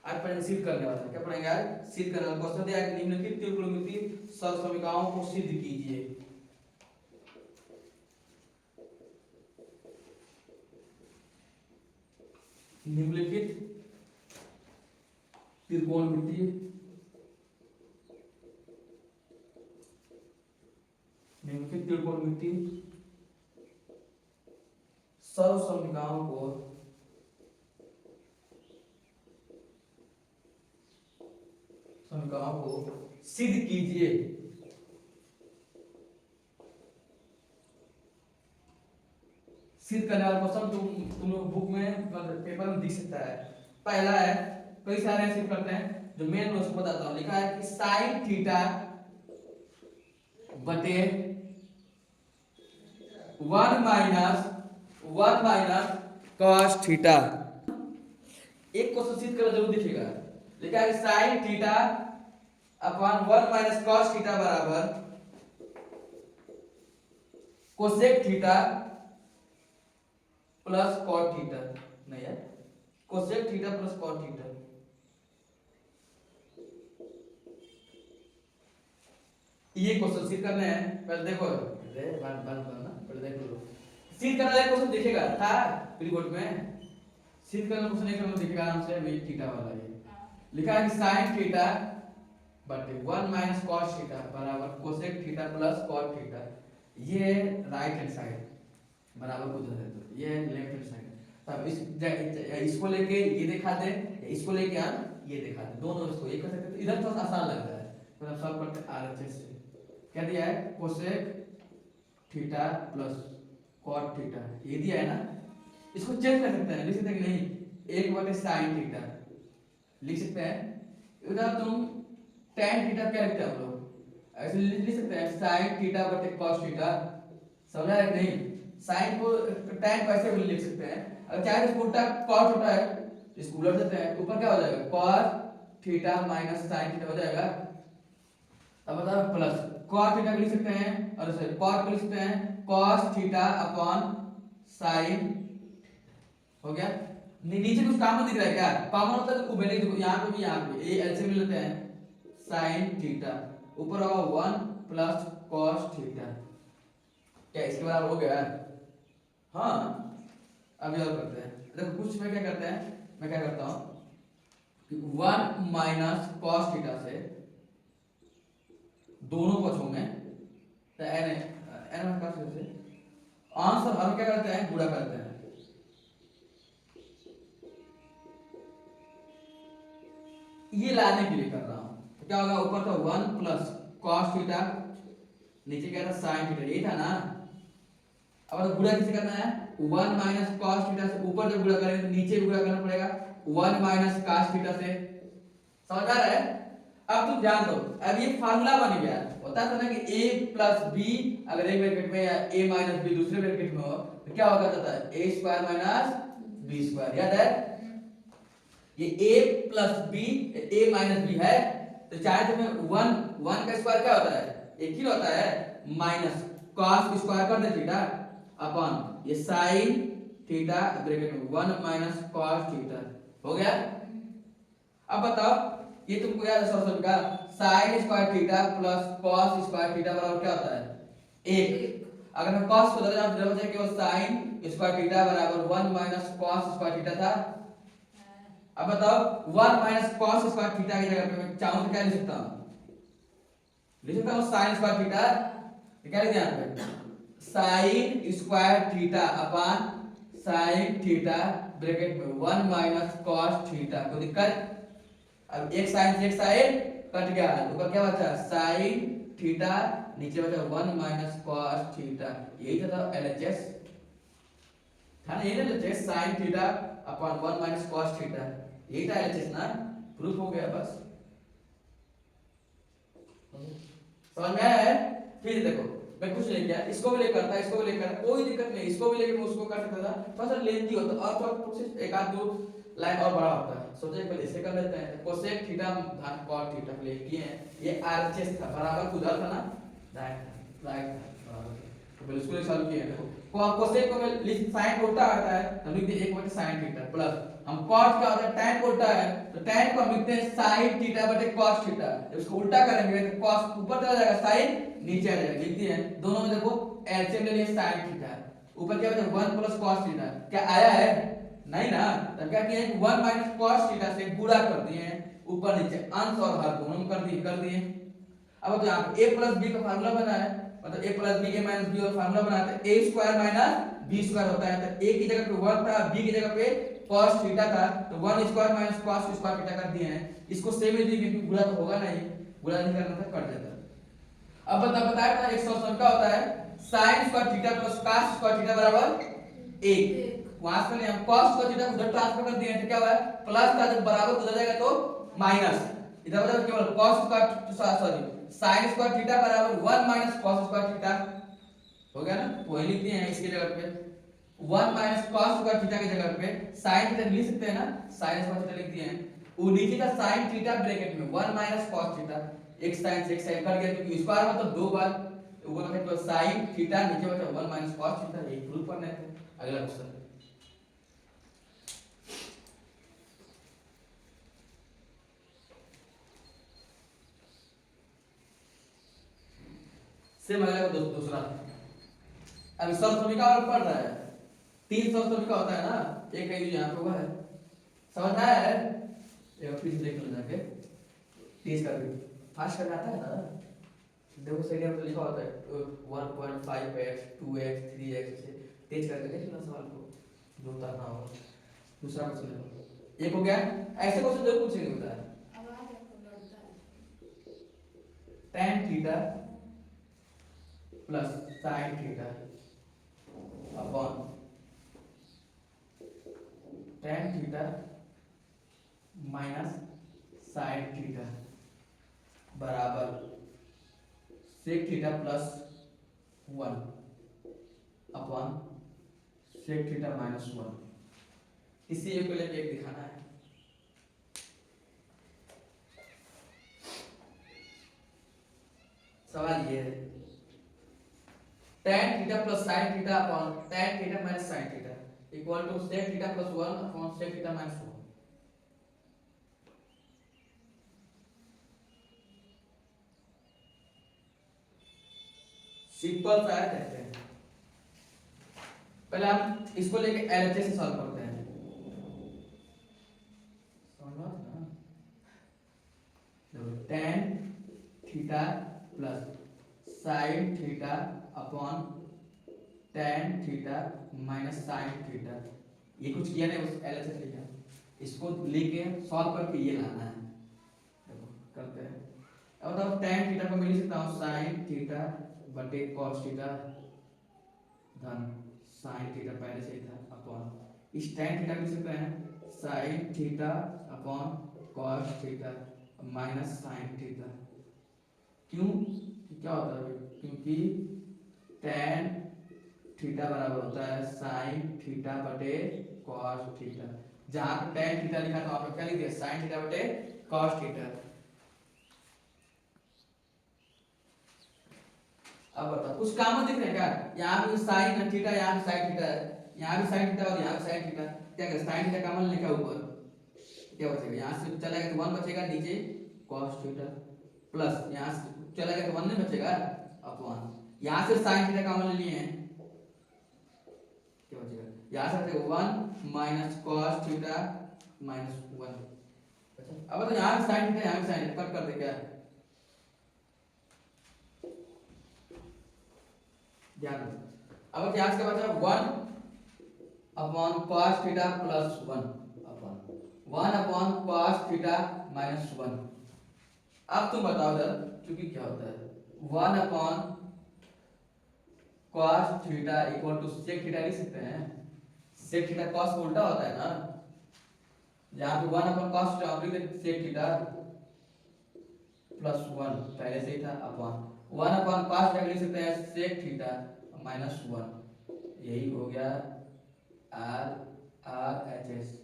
आज पढ़ेंगे सिद्ध करने वाला है। क्या पढ़ेंगे आज? सिद्ध करने वाला क्वेश्चन दिया है कि निम्नलिखित त्रिकोणमितीय सहसमीकरणों को सिद्ध कीजिए। निम्नलिखित त्रिकोणमितीय सहसमीकरणों को सिद्ध कीजिए। सिद्ध करने वाला क्वेश्चन तुम लोग बुक में पेपर में दिख सकता है। पहला है, कई सारे सिद्ध करते हैं, जो मेन मैं उसको बताता हूं। लिखा है कि साइन थीटा बटे 1 माइनस कॉस थीटा। एक क्वेश्चन सिद्ध करना जरूर दिखेगा। लिखा है कि sine theta upon 1 minus cos theta बराबर cosec theta plus cot theta. नहीं है, cosec theta plus cot theta. ये क्वेश्चन सिद्ध करने हैं। पहले देखो, पहले देख लो। सिद्ध करने वाला क्वेश्चन दिखेगा था रिपोर्ट में। सिद्ध करने क्वेश्चन एक नंबर दिखेगा आराम से, वही थीटा वाला ये। लिखा है कि साइन थीटा बटे 1 माइनस कॉस थीटा बराबर cosec theta plus cot theta. ये राइट हैंड साइड बराबर को दे दो, ये लेफ्ट हैंड साइड। तब इसको लेके ये दिखा दे, इसको लेके ये दिखा दे, दोनों इसको ये कर सकते। तो इधर थोड़ा आसान लग रहा है, तो हम सॉल्व करते हैं आरएचएस से। क्या दिया है? Cosec theta plus cot theta, ये दिया है ना। इसको चेंज कर सकते हैं, लिख सकते हैं कि नहीं 1 बटे साइन थीटा लिख सकते हैं। उधर तुम tan थीटा क्या लिखते हैं हम लोग, ऐसे लिख सकते हैं साइन थीटा बटे कॉस थीटा। समझा है कि नहीं? साइन को tan को ऐसे भी लिख सकते हैं। अगर चाहे तो उल्टा cos होता है, इसको उलट देते हैं, ऊपर क्या हो जाएगा cos theta minus sin theta हो जाएगा। अब बताओ प्लस cos थीटा को लिख सकते हैं, और सॉरी cos को लिख सकते हैं cos थीटा अपॉन sin। हो गया? नीचे कुछ कॉमन दिख रहा है क्या? कॉमन मतलब ऊपर नहीं, देखो यहाँ पे भी, यहाँ पे ये एलसीएम ले लेते हैं। sin थीटा ऊपर होगा 1 प्लस cos थीटा। क्या इसके बराबर हो गया? हाँ, अभी और करते हैं। देखो कुछ में क्या करते हैं, मैं क्या करता हूं कि 1 माइनस कॉस थीटा से दोनों पक्षों में तो एन एन का से आंसर हम क्या करते हैं, गुणा करते हैं। ये लाने के लिए कर रहा हूं, तो क्या होगा? ऊपर था 1 प्लस कॉस थीटा, नीचे क्या था साइन थीटा, ये था ना। अब गुणा किसे करना है? 1 माइनस कॉस थीटा से ऊपर जब गुणा करेंगे तो नीचे भी गुणा करना पड़ेगा 1 माइनस कॉस थीटा से। समझ आ रहा है? अब तुम जान दो, अब ये फार्मूला बन गया। होता था ना कि a प्लस बी, अगर एक ब्रैकेट में, या a माइनस बी दूसरे ब्रैकेट में हो, तो क्या होगा? था a square minus b square. याद है? ये a plus B, a minus B है, तो चाहे तो मैं 1 का स्क्वायर क्या होता है? एक ही होता है, माइनस कॉस स्क्वायर कर दे थीटा अपॉन ये साइन थीटा ब्रैकेट में 1 माइनस कॉस थीटा। हो गया? अब बताओ, ये तुमको याद है सॉल्यूशन का, sign square theta plus cos square theta बराबर क्या होता है? 1। अगर मैं कॉस को बदल दूं तो केवल साइन स्क्वायर थीटा बराबर 1 माइनस कॉस स्क्वायर थीटा था। अब बताओ 1 माइनस कॉस स्क्वायर थीटा की जगह पे मैं चाहूं तो क्या लिख सकता हूं? लिख सकता हूं साइन स्क्वायर थीटा। क्या लिख दिया यहां पे? Sign square theta upon sine theta bracket में 1 माइनस कॉस थीटा। कोई दिक्कत? अब एक साइन से एक साइन कट गया, ऊपर क्या बचा? साइन थीटा, नीचे बचा 1 माइनस कॉस थीटा। यही था एलएचएस था ना, यही ना LHS, sign theta upon 1 minus cos theta. यही था एलएचएस ना। प्रूफ हो गया बस। समझ में आया है? फिर देखो मैं कुछ नहीं किया, इसको भी लेकर था, इसको भी लेकर, कोई दिक्कत नहीं, इसको भी लेकर मैं उसको कर सकता था। थोड़ा सा लेंथी होता और थोड़ा प्रोसेस एक आध दो लाइन और बड़ा होता है। सोचे पहले इसे कर लेते हैं। कोसेक थीटा धन कॉट थीटा ले किए हैं, ये आरएचएस था, बराबर उधर था ना, राइट था बराबर। तो पहले इसको सॉल्व किया देखो कोसेक को मैं लिख sin उल्टा आता है तो लिख दिए 1 sin थीटा प्लस हम cos क्या होता है tan को उल्टा है तो tan को हम लिखते हैं sin थीटा cos थीटा जब इसको उल्टा करेंगे तो cos ऊपर चला जाएगा sin नीचे आ जाएगा लिख दिए दोनों में देखो एलसीएम ले लिए sin थीटा ऊपर क्या बचा 1 cos थीटा क्या आया है नहीं ना तब क्या किया 1 cos थीटा से गुणा कर दिए ऊपर नीचे अंश और हर दोनों में कर दिए अब तो यहाँ पे a प्लस b का फार्मूला बना है मतलब a plus b a minus b और फार्मूला बनाते हैं a square minus b square होता है तो a की जगह पे 1 था b की जगह पे cos थीटा था तो 1 square minus cos square theta कर दिए हैं इसको सेम ही दी क्योंकि गुणा तो होगा नहीं गुणा नहीं करना था कट जाता अब बताया था एक सॉल्यूशन क्या होता है sin square theta plus cos square theta बराबर 1 वहां से हम cos स्क्वायर थीटा को उधर ट्रांसफर कर दिए तो क्या हुआ प्लस था जब बराबर उधर जाएगा तो माइनस इधर बराबर केवल cos square sorry sin square theta बराबर 1 माइनस cos स्क्वायर थीटा हो गया ना तो वही लिख दिए हैं इसके जगह पे 1 माइनस cos स्क्वायर थीटा की जगह पे sin थीटा लिख सकते हैं ना sin स्क्वायर थीटा लिख दिए हैं वो नीचे का sin थीटा ब्रैकेट में 1 माइनस cos थीटा एक sin से एक sin कट गया क्योंकि स्क्वायर मतलब दो बार ऊपर का तो sin थीटा नीचे बचा 1 माइनस cos थीटा ये प्रूफ करना है अगला क्वेश्चन सेम अगला दूसरा अब सब समीका और पढ़ रहा है तीन सब समीका होता है ना एक है यहाँ पे हुआ है समझ आया है एक फिर से देख लो जाके तेज करके फास्ट करना आता है ना देखो सही में तो लिखा होता है 1.5x 2x 3x से तेज करके देख लो सवाल को जो उतारना होगा दूसरा क्वेश्चन एक हो गया ऐसे क्वेश्चन जरूर पूछेंगे बता tan theta plus sin theta upon tan theta minus sin theta बराबर sec theta plus 1 upon sec theta minus 1 इसी एक को लेके एक दिखाना है सवाल ये है tan theta plus sin theta upon tan theta minus sin theta equal to sec theta plus 1 upon sec theta minus 1 simple सा है कहते हैं पहले हम इसको लेके एलएचएस से सॉल्व करते हैं समझ ना देखो tan theta plus sin theta upon tan theta minus sin theta ये कुछ किया नहीं बस एलएचएस लिखा इसको लेके सॉल्व करके ये लाना है देखो करते हैं अब बताओ tan थीटा को मैं लिख सकता हूँ sin थीटा बटे cos थीटा धन sin थीटा पहले से ही था अपॉन इस tan थीटा लिख सकते हैं sin theta upon cos theta minus sin theta क्यों क्या होता है क्योंकि tan थीटा बराबर होता है sin थीटा बटे cos थीटा जहां पे tan थीटा लिखा था वहां पे क्या लिख दिया sin थीटा बटे cos थीटा अब बताओ कुछ कॉमन दिख रहा है क्या यहाँ भी sin थीटा यहाँ भी sin थीटा है यहाँ भी sin थीटा और यहाँ भी sin थीटा क्या करें sin थीटा कॉमन लिखा ऊपर क्या बचेगा यहाँ से चला गया तो 1 बचेगा नीचे cos थीटा प्लस यहाँ से चला गया तो 1 नहीं बचेगा अपॉन यहाँ से sin थीटा कॉमन लिए हैं क्या बचेगा यहाँ से 1 माइनस cos थीटा माइनस 1 अच्छा अब तो यहाँ भी sin थीटा यहाँ भी sin थीटा कट कर दे क्या ध्यान दो अब यहाँ से क्या बचा 1 upon cos theta plus 1 upon 1 upon cos theta minus 1 अब तुम बताओ इधर क्योंकि क्या होता है 1 upon cos theta equal to sec theta लिख सकते हैं sec थीटा cos का उल्टा होता है ना यहाँ पे 1 अपॉन cos थीटा हम लिख देते sec थीटा प्लस 1 पहले से ही था अपॉन 1 अपॉन cos थीटा लिख सकते हैं sec थीटा माइनस 1 यही हो गया RHS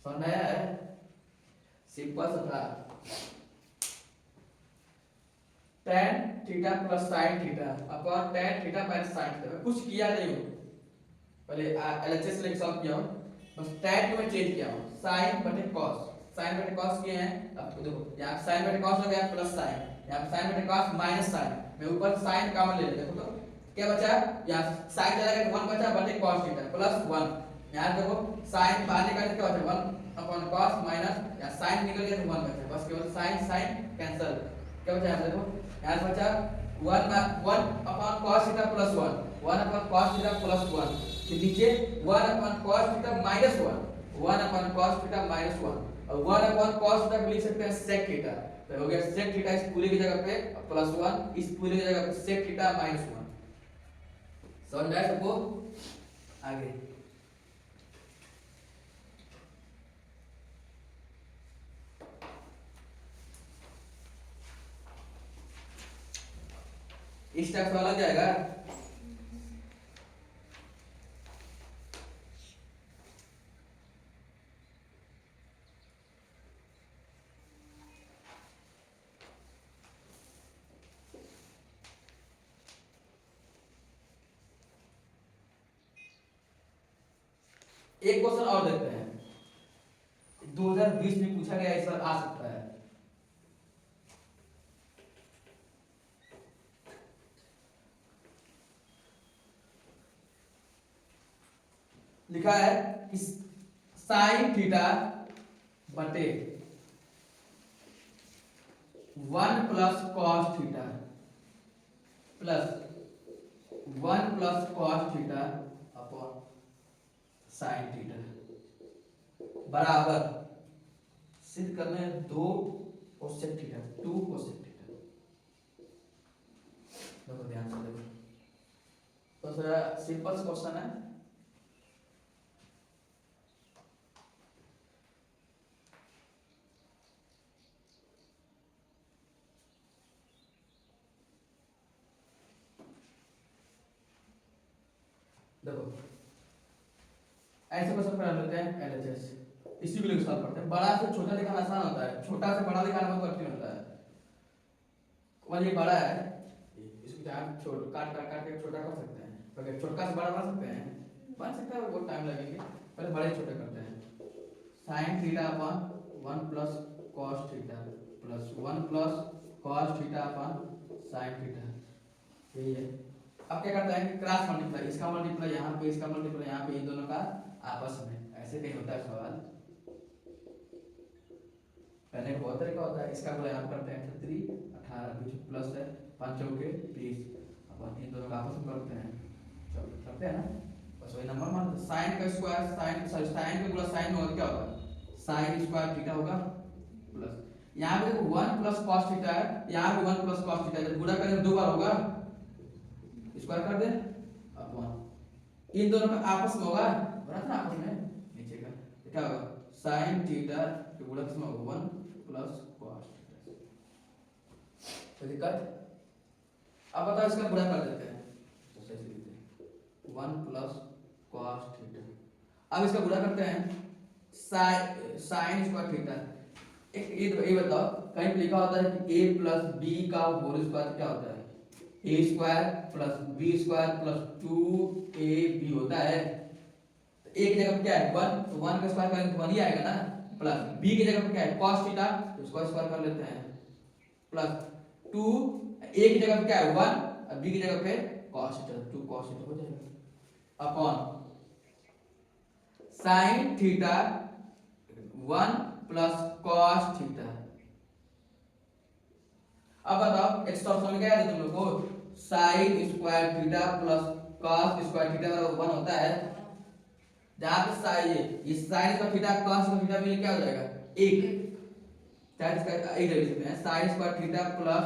समझ में आया है सिंपल सा था tan theta plus sine theta upon tan theta minus sine theta. कुछ किया नहीं हो, पहले एलएचएस लेके सॉल्व किया हो, बस tan को मैं चेंज किया हूं sin बटे cos, sin बटे cos किए हैं। अब देखो यहां sin बटे cos हो गया प्लस sin, यहां sin बटे cos माइनस sin, मैं ऊपर sin कॉमन ले लेता हूं तो क्या बचा, यहां sin चला गया 1 बचा बटे cos थीटा प्लस 1, यहां देखो sin बाहर निकाल के क्या बचा 1 अपॉन cos माइनस, यहां sin निकल गया तो 1 बचा, बस केवल sin sin कैंसिल, क्या बचा यहां देखो, यहां बचा 1 upon cos theta plus 1 upon cos theta plus 1, फिर नीचे 1 upon cos theta minus 1 upon cos theta minus 1 और 1 अपॉन cos थीटा को लिख सकते हैं sec थीटा, तो हो गया sec थीटा इस पूरे की जगह पे प्लस 1, इस पूरे की जगह पे sec थीटा माइनस 1। समझ में आया सबको? आगे इस टाइप वाला जाएगा। एक क्वेश्चन और देखते हैं, 2020 में पूछा गया, इस बार आ सकता है। लिखा है कि साइन थीटा बटे 1 plus cos theta plus 1 plus cos theta upon sine theta बराबर सिद्ध करना है 2 कोसेक थीटा, 2 कोसेक थीटा। देखो ध्यान से देखो, तो थोड़ा सिंपल सा क्वेश्चन है। देखो ऐसे क्वेश्चन पढ़ा लेते हैं एलएचएस, इसी को लेकर सॉल्व करते हैं। बड़ा से छोटा लिखना आसान होता है, छोटा से बड़ा लिखना बहुत कठिन होता है। और ये बड़ा है, इसको जहाँ छोटा काट के छोटा कर सकते हैं, अगर छोटा से बड़ा बन सकता है बहुत टाइम लगेंगे, पहले बड़े छोटे करते हैं। Sign theta upon 1 plus cos theta plus 1 plus cos theta upon sine theta, यही है। अब क्या करता है कि क्रॉस मल्टीप्लाई, इसका मल्टीप्लाई यहाँ पे, इसका मल्टीप्लाई यहाँ पे, इन दोनों का आपस में, ऐसे कहीं होता है सवाल। पहले बहुत तरीका होता है, इसका बोला यहाँ करते हैं 3 18 बीच प्लस है 5 चौके 20, अपन इन दोनों का आपस में करते हैं, चलो करते हैं ना, बस वही नंबर मान। साइन का स्क्वायर, साइन का गुणा साइन में होगा क्या होगा, साइन स्क्वायर थीटा होगा प्लस, यहाँ पे देखो 1 प्लस कॉस थीटा है, यहाँ पे 1 प्लस कॉस थीटा है, जब गुणा करेंगे 2 बार होगा, स्क्वायर कर दे अपॉन इन दोनों का आपस में होगा, बराबर ना आपस में नीचे का, तो क्या होगा sin थीटा के गुणा किसमें होगा 1 प्लस cos थीटा। तो दिक्कत, अब बताओ इसका गुणा कर देते हैं, तो सही से लिखते हैं 1 प्लस cos थीटा। अब इसका गुणा करते हैं sin स्क्वायर थीटा। एक ये बताओ कहीं पे लिखा होता है कि a प्लस b का होल स्क्वायर क्या होता है, a square plus b square plus 2ab होता है। तो a की जगह क्या है 1, तो 1 का स्क्वायर करेंगे तो 1 ही आएगा ना, प्लस b की जगह क्या है cos थीटा, तो उसको स्क्वायर कर लेते हैं प्लस 2, a की जगह क्या है 1 और b की जगह पे cos थीटा, 2 cos थीटा हो जाएगा upon sin theta 1 plus cos theta. अब बताओ एक्स्ट्रा ऑप्शन में क्या है तुम लोग को, sin square theta plus cos square theta बराबर 1 होता है, जहां पे ये sin square theta cos square theta मिल क्या हो जाएगा 1, sin स्क्वायर 1 लिख सकते हैं, sin square theta plus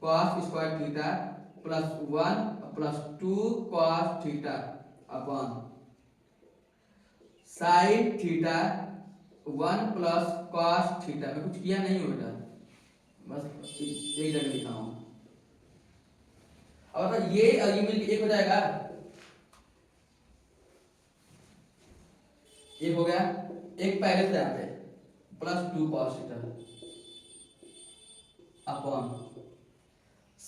cos square theta plus 1 plus 2 cos theta upon sin theta 1 plus cos theta. मैं कुछ किया नहीं हो बेटा, बस एक जगह लिखा हूं। अब तो ये और ये मिलकर एक हो जाएगा, एक हो गया, एक पहले से यहाँ पे plus 2 cos theta upon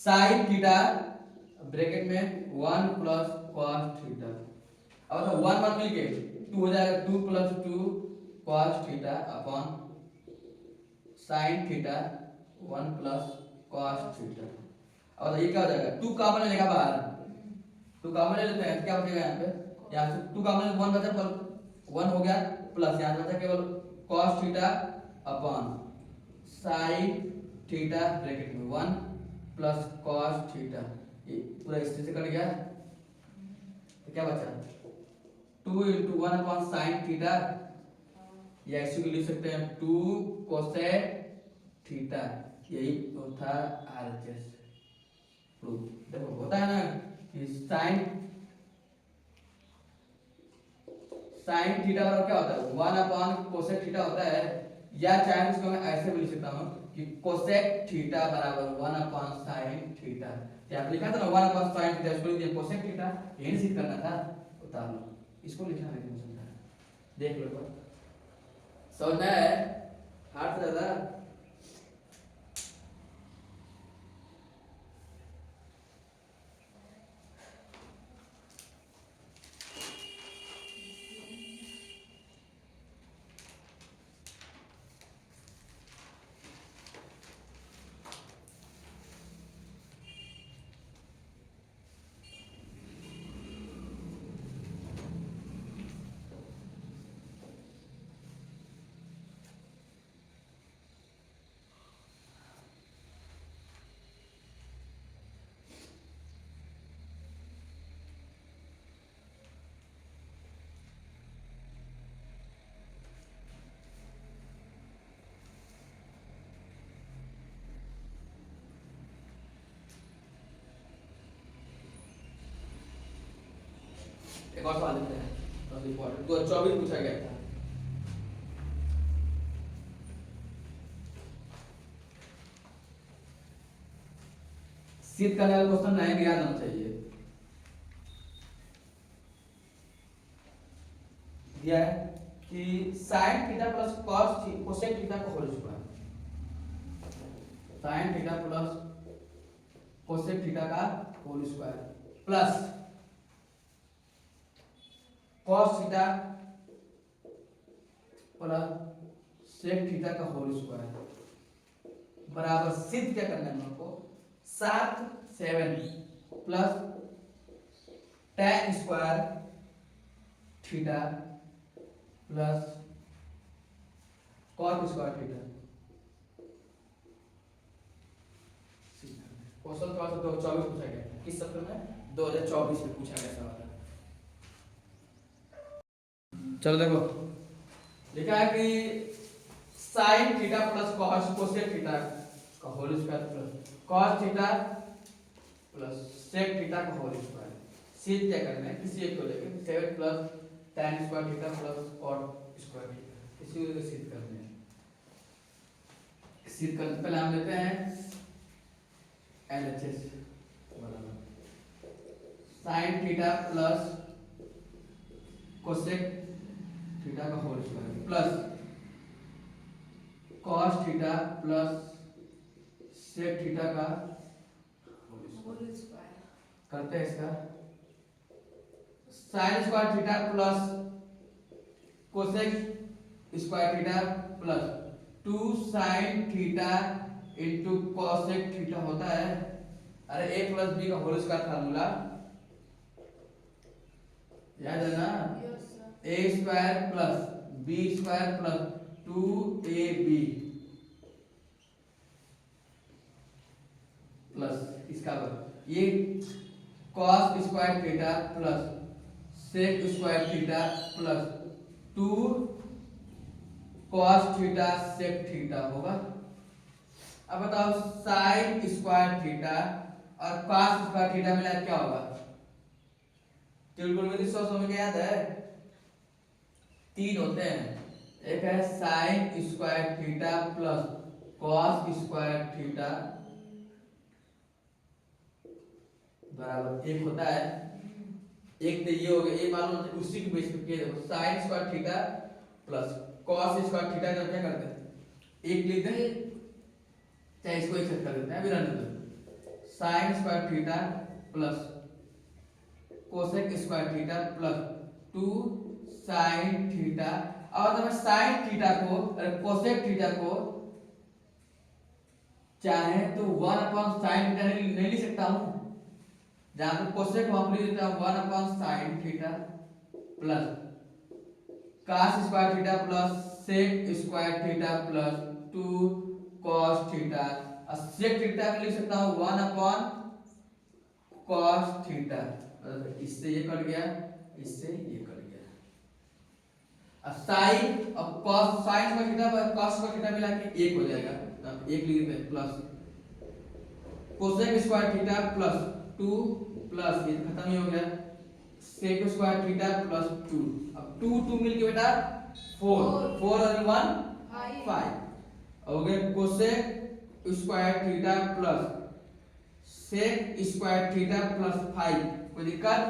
sine theta bracket में 1 प्लस कॉस थीटा। अब तो 1 1 मिल के 2 हो जाएगा, 2 plus 2 cos theta upon sine theta 1 plus cos theta. और ये क्या हो जाएगा, 2 कॉमन लेगा बाहर, 2 कॉमन ले लेते हैं, क्या बचेगा यहाँ पे, यहाँ से 2 कॉमन 1 बचा, पर 1 हो गया, प्लस यहाँ बचा केवल cos theta upon sine theta bracket में 1 प्लस कॉस थीटा, ये पूरा इस से कट गया, तो क्या बचा 2 इंटू 1 अपॉन साइन थीटा, या इसी को लिख सकते हैं 2 कोसेक थीटा। यही तो था आरएचएस प्रूफ। देखो होता है ना कि साइन थीटा बराबर क्या होता है, 1 अपॉन कोसेक थीटा होता है, या चाहे इसको मैं ऐसे भी लिख सकता हूँ कि कोसेक थीटा बराबर 1 अपॉन साइन थीटा। क्या लिखा था ना 1 अपॉन साइन थीटा, इसको लिख दिया कोसेक थीटा, यही सिद्ध करना था, उतार लो, इसको लिखना नहीं समझा, देख लो समझना है, हार्ड से ज्यादा एक और सवाल लेते हैं, बहुत इंपॉर्टेंट, 2024 पूछा गया था। सिद्ध करने वाला क्वेश्चन नहीं याद होना चाहिए। दिया है कि sin theta plus cosec theta का whole square, sin theta plus cosec theta का whole square plus cos theta plus sec theta का होल स्क्वायर बराबर सिद्ध क्या करना है हम लोग को, 7 7 plus tan square theta plus cos square theta. Question थोड़ा सा 2024 पूछा गया था, किस सत्र में, 2024 में पूछा गया सवाल। चलो देखो लिखा है कि sin theta plus cos cosec theta का whole square plus cos theta plus sec theta का होल स्क्वायर। सिद्ध क्या करना है, किसी एक को लेके 7 plus tan square theta plus cot square theta, इसी को सिद्ध करना है। सिद्ध करने पहले हम लेते हैं LHS बराबर sin theta plus cosec theta का whole square plus cos theta plus sec theta का होल स्क्वायर करते हैं इसका sin square theta plus cosec square theta plus 2 sin theta into cosec theta होता है, अरे a प्लस b का whole square formula याद है ना, a square plus b square plus 2ab plus इसका ये cos square theta plus sec square theta plus 2 cos theta sec theta होगा। अब बताओ sin स्क्वायर थीटा और cos स्क्वायर थीटा मिला क्या होगा, त्रिकोणमिति 100 में क्या याद है, 3 होते हैं, एक है sin square theta plus cos square theta बराबर 1 होता है, एक तो ये हो गया, ये मालूम है उसी के बेस पे किया, देखो sin square theta plus cos square theta का क्या करते हैं, एक लिख दें चाहे इसको एक साथ कर देते हैं, अभी रहने दो, sign square theta plus cosec square theta plus 2 sine theta. और मैं साइन थीटा को कोसेक थीटा को चाहे तो 1 अपॉन साइन थीटा नहीं लिख सकता हूं, जहां पे कोसेक वहां पर लिख देता हूं 1 upon sine theta plus cos square theta plus sec square theta plus 2 cos theta. और sec थीटा को लिख सकता हूं 1 अपॉन cos थीटा। इससे ये कट गया, इससे ये कट गया। अब साइन और cos साइन का थीटा और cos का थीटा मिला के 1 हो जाएगा, तब 1 लिख देते हैं plus cosec square theta plus 2 plus ये खत्म ही हो गया sec स्क्वायर थीटा प्लस 2। अब 2 2 मिलके बेटा 4 4 और 1 5 हो गया cosec square theta plus sec square theta plus 5। कोई दिक्कत?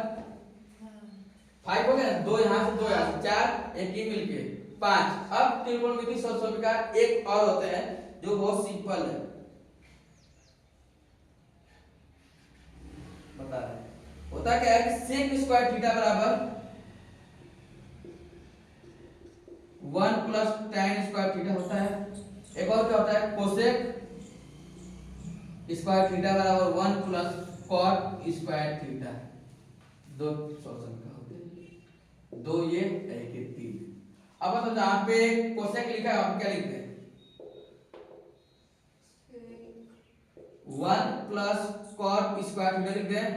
5 हो गया, 2 यहां से 2 यहां से 4 एक ही मिलके 5। अब त्रिकोणमिति सौष्ठव का एक और होता है जो बहुत सिंपल है, बता रहे होता क्या है कि sec स्क्वायर थीटा बराबर 1 प्लस tan स्क्वायर थीटा होता है। एक और क्या होता है कोसेक स्क्वायर थीटा बराबर 1 प्लस cot स्क्वायर थीटा। दो सॉल्यूशन का होते हैं, दो ये एक ये 3। अब तो जहां पे कोसेक लिखा है आप क्या लिखते हैं 1 प्लस cot स्क्वायर थीटा लिखते हैं।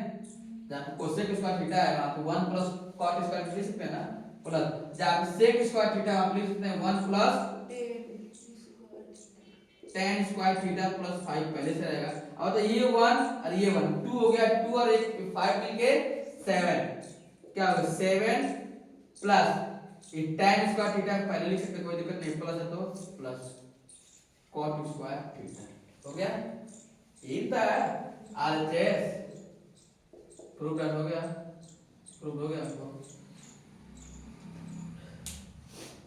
जहां पे कोसेक स्क्वायर थीटा है वहां पे 1 प्लस cot स्क्वायर थीटा लिख सकते हैं ना, प्लस जहां पे sec स्क्वायर थीटा आप लिख सकते हैं 1 plus tan square theta plus 5 पहले से रहेगा। अब तो ये 1 और ये 1 2 हो गया, 2 और 5 मिलके 7 क्या होगा 7 प्लस ये tan स्क्वायर थीटा पहले लिख सकते कोई दिक्कत नहीं, प्लस है तो प्लस cot स्क्वायर थीटा हो गया। ये था आरएचएस प्रूफ हो गया, प्रूफ हो गया आपको।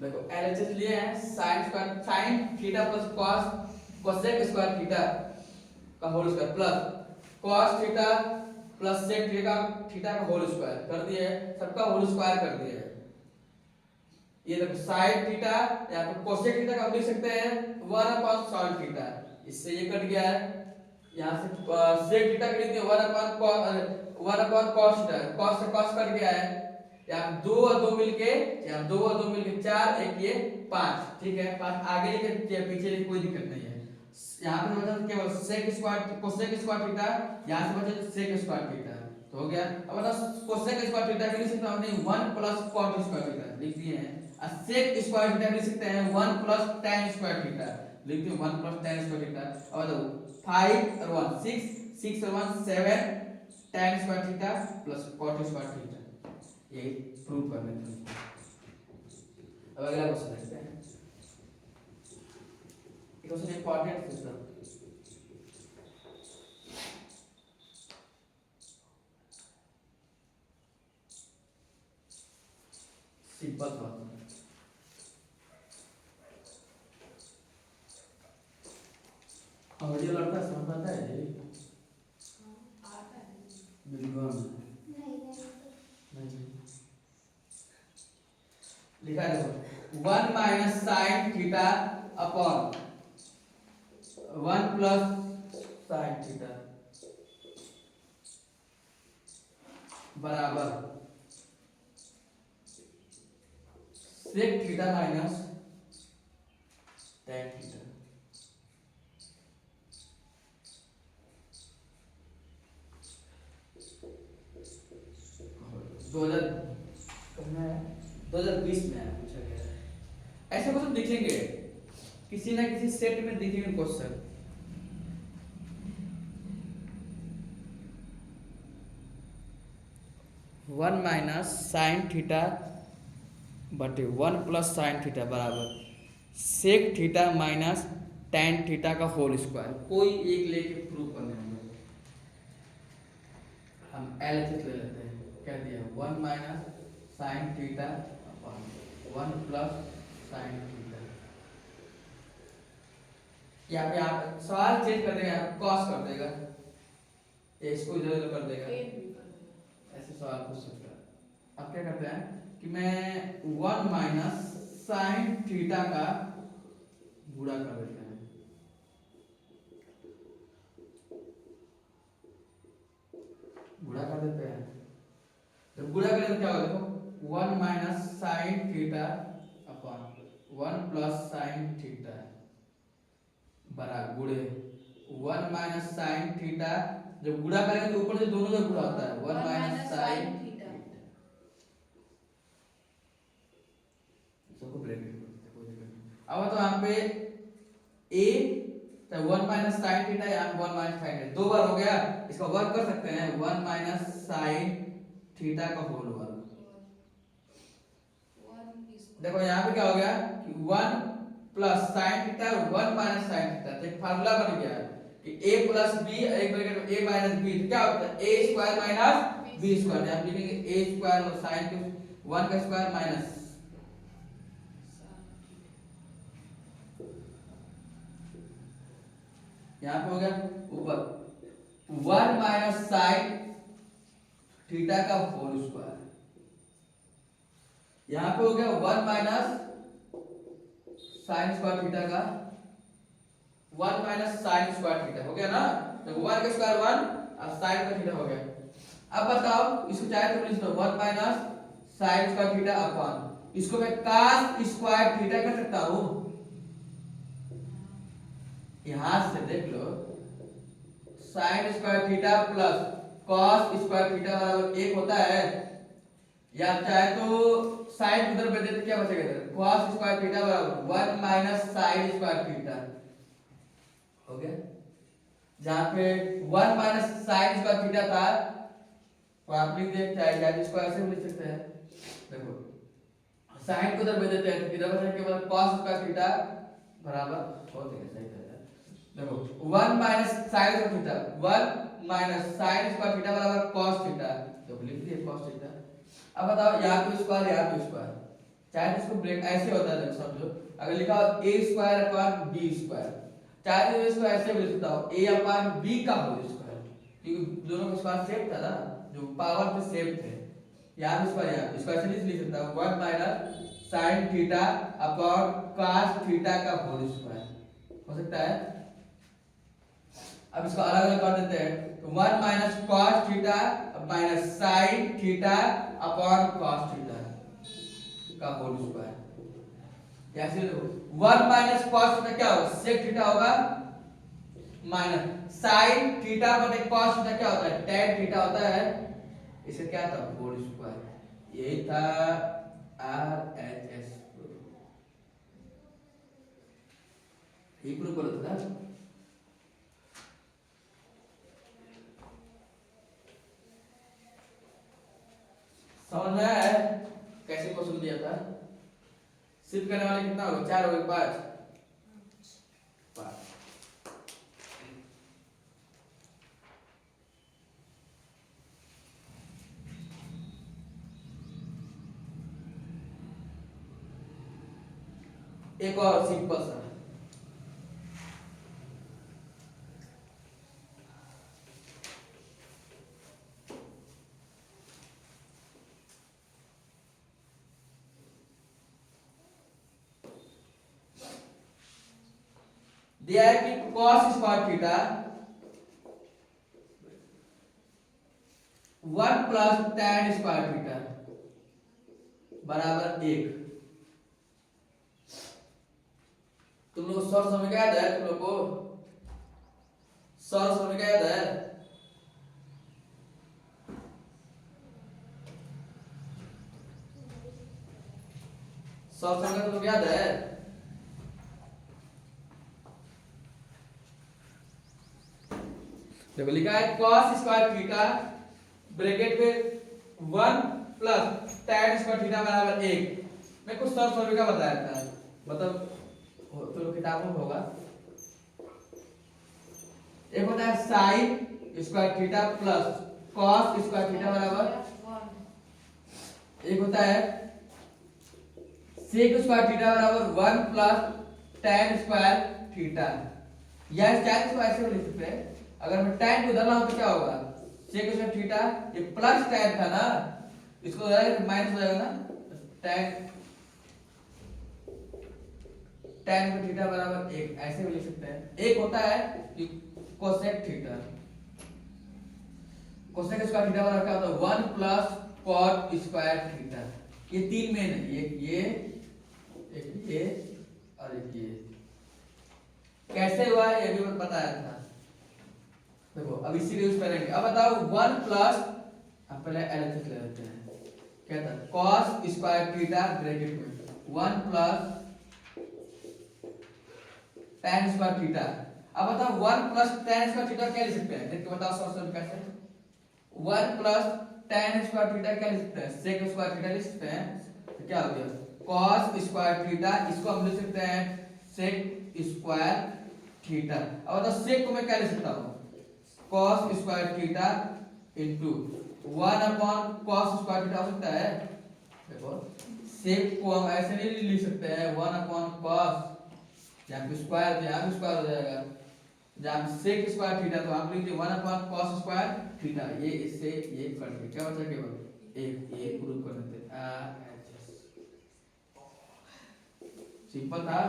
देखो एलएचएस लिए हैं sin square sin theta plus cos cosec square theta का whole square plus cos theta plus sec theta का होल स्क्वायर कर दिए, सबका होल स्क्वायर कर दिए। ये देखो sin थीटा या तो cosec थीटा का लिख सकते हैं 1 अपॉन sin थीटा, इससे ये कट गया है। यहां से sec थीटा का लिख दिया 1 अपॉन cos थीटा, cos से cos कट गया है। यहाँ 2 और 2 मिलके, यहाँ 2 और 2 मिलके 4 एक ये 5, ठीक है 5 आगे लिखे पीछे लिखे कोई दिक्कत नहीं है। यहाँ पे बचा केवल sec square cosec square theta, यहाँ से बचा sec स्क्वायर थीटा तो हो गया। अब बता cosec स्क्वायर थीटा के लिख सकते हैं हमने 1 प्लस cot स्क्वायर थीटा लिख दिए हैं, और sec स्क्वायर थीटा लिख सकते हैं 1 प्लस tan स्क्वायर थीटा लिख दिए 1 प्लस tan स्क्वायर थीटा। अब बताओ 5 और 1 6 और 1 7 tan square theta plus cot square theta, ये प्रूव करने थे। अब अगला क्वेश्चन देखते हैं, ये क्वेश्चन इंपॉर्टेंट है सर। सिंपल बात मुझे लगता है समझ आता है जी, आता है बिल्कुल नहीं लिखा देखो 1 minus sine theta upon 1 plus sine theta बराबर sec theta minus tan theta. दो हजार 2020 में पूछा गया है, ऐसे क्वेश्चन दिखेंगे किसी ना किसी सेट में दिखेंगे question. One minus sine theta बटे 1 प्लस साइन थीटा बराबर sec theta minus tan theta का होल स्क्वायर, कोई एक लेके प्रूव करने हम एलएचएस ले लेते हैं। क्या दिया 1 minus sine theta upon 1 plus sine theta. यहाँ पे आप सवाल चेंज कर देगा, cos कर देगा ये इसको इधर उधर कर देगा, एक भी कर देगा। ऐसे सवाल पूछ सकता है। अब क्या करते हैं कि मैं 1 माइनस साइन थीटा का गुणा कर देते हैं। गुणा कर देते हैं, जब गुणा करें तो क्या होगा, देखो 1 minus sine theta upon 1 plus sine theta बराबर गुणे 1 माइनस साइन थीटा, जब गुणा करेंगे तो ऊपर से दोनों जगह गुणा होता है, 1 माइनस साइन थीटा। सबको ब्रैकेट में कोई दिक्कत नहीं। अब तो यहाँ पे a तो 1 माइनस साइन थीटा या 1 माइनस साइन थीटा दो बार हो गया, इसका वर्ग कर सकते हैं 1 माइनस साइन थीटा का होल वर्ग। देखो यहाँ पे क्या हो गया कि 1 plus sine theta 1 minus sine theta, तो एक फार्मूला बन गया कि a प्लस b एक ब्रैकेट में a माइनस b, तो क्या होता है a square minus b square. आप लिखेंगे a स्क्वायर और साइन के 1 का स्क्वायर माइनस यहाँ पे हो गया ऊपर 1 माइनस साइन थीटा का होल स्क्वायर, यहाँ पे हो गया 1 माइनस साइन स्क्वायर थीटा का 1 माइनस साइन स्क्वायर थीटा हो गया ना, तो 1 का स्क्वायर 1 और साइन का थीटा हो गया। अब बताओ इसको चाहे तो लिख लो 1 minus sign square theta upon इसको मैं cos स्क्वायर थीटा कर सकता हूं। यहां से देख लो sine square theta plus cos square theta बराबर 1 होता है, या चाहे तो साइन उधर भेज देते क्या बचेगा इधर cos स्क्वायर थीटा बराबर 1 माइनस साइन स्क्वायर थीटा हो गया। जहां पे 1 माइनस साइन स्क्वायर थीटा था तो आप लिख देते हैं या इसको ऐसे भी लिख सकते हैं। देखो साइन को उधर भेज देते हैं तो इधर बचेगा केवल cos स्क्वायर थीटा बराबर हो जाएगा, सही है। देखो 1 minus sign square theta 1 minus sign square theta बराबर cos थीटा, तो लिख दिए cos थीटा। अब बताओ यहाँ पे स्क्वायर यहाँ पे स्क्वायर, चाहे इसको ब्रेक ऐसे होता है, देखो समझो अगर लिखा हो a square upon b square, चाहे तो इसको ऐसे भी लिख सकता हो a अपॉन b का होल स्क्वायर, क्योंकि दोनों का स्क्वायर सेम था ना, जो पावर पे सेम थे। यहाँ पे स्क्वायर यहाँ इसको ऐसे लिख सकता हूँ 1 minus sine theta upon cos theta का होल स्क्वायर हो सकता है। अब इसको अलग अलग कर देते हैं तो 1 minus cos theta minus sine theta upon cos theta का होल स्क्वायर। ऐसे देखो 1 माइनस cos थीटा क्या होगा sec थीटा होगा माइनस साइन थीटा बटे cos थीटा क्या होता है tan थीटा होता है, इसका क्या था होल स्क्वायर। यही था RHS ये प्रूफ कर था। समझ में आया कैसे क्वेश्चन दिया था। सिर्फ करने वाले कितना होगा 4 हो गए 5 एक और सिंपल सा दिया है कि cos square theta 1 plus tan square theta बराबर 1। तुम लोग सर समझ गया है, तुम लोग को सर समझ गया है, सर समझ गया, तुम याद है। देखो लिखा है cos स्क्वायर थीटा ब्रैकेट में 1 प्लस tan स्क्वायर थीटा बराबर 1। मैं कुछ सर समझ का बताया था, मतलब तो किताबों में होगा। एक होता है sign square theta plus cos square theta बराबर, एक होता है sec स्क्वायर थीटा बराबर 1 प्लस tan स्क्वायर थीटा। या tan को ऐसे लिख सकते हैं, अगर मैं tan को उधर लाऊं तो क्या होगा सेक स्क्वायर थीटा, ये प्लस tan था ना, इसको माइनस हो जाएगा ना, tan थीटा बराबर 1, ऐसे भी लिख सकते हैं। एक होता है कि cosec theta, cosec square theta बराबर क्या होता है 1 प्लस कॉट स्क्वायर थीटा। ये तीन मेन है, एक ये और एक ये। कैसे हुआ है ये भी मैं बताया था, देखो अब इसी यूज करेंगे। अब बताओ 1 प्लस, अब पहले एलएचएस ले लेते हैं, क्या था cos स्क्वायर थीटा ब्रैकेट में 1 प्लस tan स्क्वायर थीटा। अब बताओ 1 प्लस tan स्क्वायर थीटा क्या लिख सकते हैं, देख के बताओ सॉल्व कैसे। 1 प्लस tan स्क्वायर थीटा क्या लिख सकते हैं, sec स्क्वायर थीटा लिख सकते हैं, तो क्या हो गया cos स्क्वायर थीटा, इसको हम लिख सकते हैं sec स्क्वायर थीटा। अब बताओ sec को मैं क्या लिख सकता हूं, cos square theta into 1 upon cos square theta हो सकता है। देखो sec को हम ऐसे नहीं लिख सकते हैं 1 अपॉन cos, यहाँ पे स्क्वायर तो यहाँ भी स्क्वायर हो जाएगा, जहाँ सेक स्क्वायर थीटा तो आप लिख दीजिए 1 अपॉन cos स्क्वायर थीटा, ये इससे ये कट गया, क्या बचा केवल एक, ये प्रूव कर देते सिंपल था।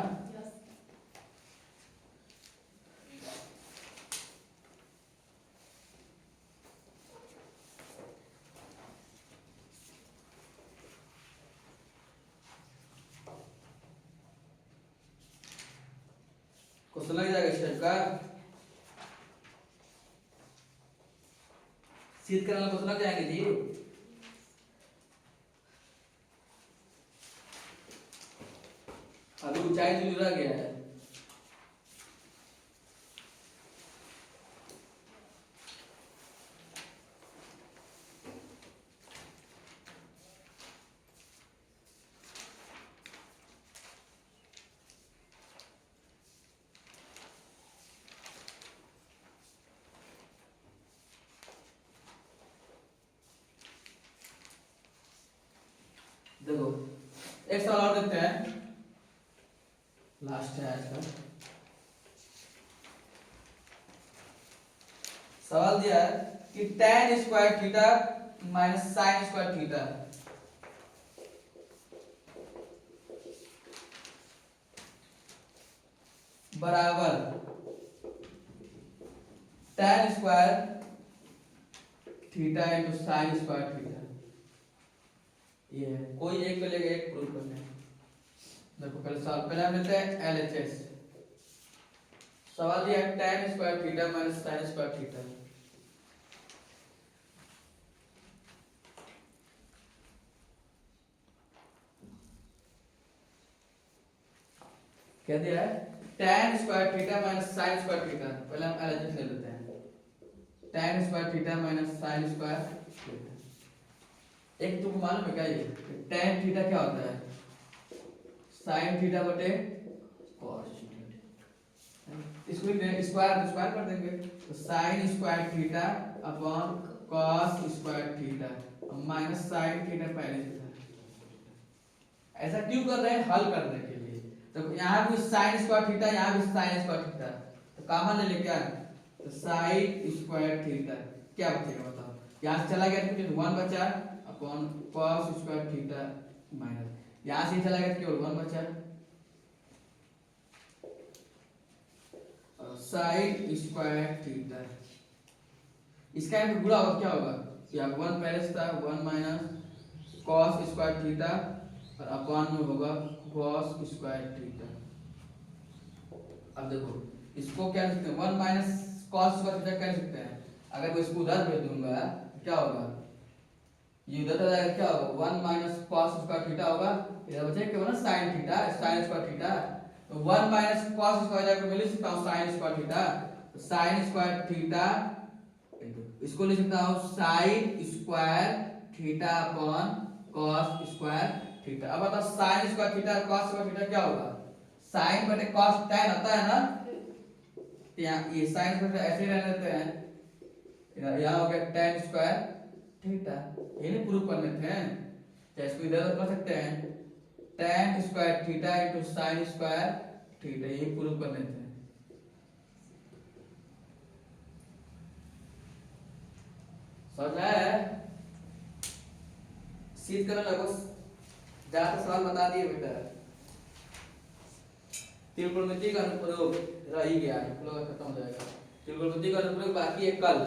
क्वेश्चन लग जाएगा इस टाइप का, सीध करने क्वेश्चन लग जाएंगे जी। अभी ऊंचाई जो जुड़ा गया है, देखो एक सवाल और देखते हैं, लास्ट है आज का सवाल दिया है कि tan square theta minus sin square theta बराबर tan square theta into sin square theta. ये है, कोई एक को लेके एक प्रूव करना है। देखो पहले सवाल, पहले हम लेते हैं एलएचएस। सवाल दिया है tan square theta minus sin square theta, क्या दिया है tan square theta minus sin square theta. पहले हम एलएचएस ले लेते हैं, tan square theta minus sin square theta. एक तुमको मालूम है क्या, ये tan थीटा क्या होता है sin थीटा बटे cos थीटा, इसको स्क्वायर स्क्वायर कर देंगे तो sin square theta upon cos square theta minus sin theta पहले से था। ऐसा क्यों कर रहे हैं, हल करने के लिए। तो यहाँ भी sin स्क्वायर थीटा, यहाँ भी sin स्क्वायर थीटा, तो कॉमन ले ले क्या, तो sin स्क्वायर थीटा क्या बचेगा बताओ, यहाँ से चला गया तो 1 बचा upon cos square theta minus, यहाँ से चला गया तो केवल 1 बचा, sin स्क्वायर थीटा। इसका यहाँ पे गुणा होगा क्या होगा, यहाँ 1 पहले से था 1 माइनस cos स्क्वायर थीटा और अपॉन में होगा cos स्क्वायर थीटा। अब देखो इसको क्या लिखते हैं 1 माइनस cos स्क्वायर थीटा क्या लिख सकते हैं, अगर मैं इसको उधर भेज दूंगा क्या होगा, ये उधर आ जाएगा क्या होगा 1 माइनस cos स्क्वायर थीटा होगा, इधर बचेगा केवल ना sin theta, sin square theta, तो 1 माइनस cos स्क्वायर जाकर मैं लिख सकता हूँ sin स्क्वायर थीटा, तो sin स्क्वायर थीटा इसको लिख सकता हूँ sin square theta upon cos square theta. अब बताओ sin स्क्वायर थीटा और cos स्क्वायर थीटा क्या होगा, sin बटे cos tan आता है ना, यहाँ ये sin स्क्वायर ऐसे ही रहने देते हैं, यहाँ हो गया tan स्क्वायर थीटा, ये नहीं प्रूव कर लेते हैं, चाहे इसको इधर कर सकते हैं tan square theta into sin square theta, ये प्रूव कर लेते हैं। समझ में आया है? शीतकरण लगभग ज्यादा सवाल बता दिए बेटा। त्रिकोणमिति का अनुप्रयोग रह ही गया, अनुप्रयोग खत्म हो जाएगा। त्रिकोणमिति का अनुप्रयोग बाकी है कल।